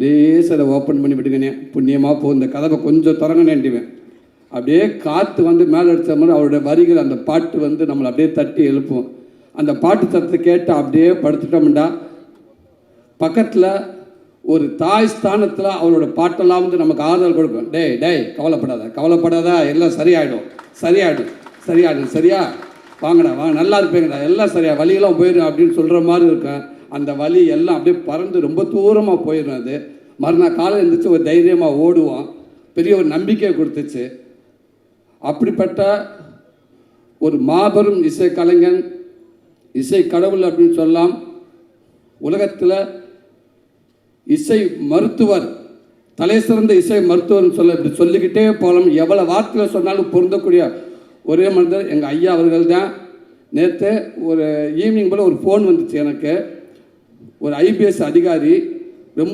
லேசரை ஓப்பன் பண்ணி விடுங்கண்ணே, புண்ணியமாக போ, இந்த கதவை கொஞ்சம் திறங்கண்ணேன்டுவேன். அப்படியே காற்று வந்து மேலே அடித்த மாதிரி அவருடைய வரிகள், அந்த பாட்டு வந்து நம்மளை அப்படியே தட்டி எழுப்பும். அந்த பாட்டு சத்தத்தை கேட்டு அப்படியே படுத்துட்டோம்டா, பக்கத்தில் ஒரு தாய் ஸ்தானத்தில் அவரோட பாட்டெல்லாம் வந்து நமக்கு ஆறுதல் கொடுக்கும். டேய் டேய் கவலைப்படாத கவலைப்படாத, எல்லாம் சரியாயிடும் சரியாயிடும் சரியாயிடும், சரியா வாங்கடா வாங்க, நல்லா இருப்பீங்கடா, எல்லாம் சரியா, வலியெல்லாம் போயிடும் அப்படின்னு சொல்கிற மாதிரி இருக்கும். அந்த வலி எல்லாம் அப்படியே பறந்து ரொம்ப தூரமாக போயிடும். அது மறுநாள் காலையில் எழுந்திரிச்சு ஒரு தைரியமாக ஓடுவோம். பெரிய ஒரு நம்பிக்கையை கொடுத்துச்சு. அப்படிப்பட்ட ஒரு மாபெரும் இசை கலைஞன், இசை கடவுள் அப்படின்னு சொல்லலாம். உலகத்தில் இசை மருத்துவர், தலை சிறந்த இசை மருத்துவர்னு இப்படி சொல்லிக்கிட்டே போகலாம். எவ்வளோ வார்த்தையில் சொன்னாலும் பொருந்தக்கூடிய ஒரே மனிதர் எங்கள் ஐயா அவர்கள் தான். நேற்று ஒரு ஈவினிங் போல் ஒரு ஃபோன் வந்துச்சு எனக்கு. ஒரு IPS அதிகாரி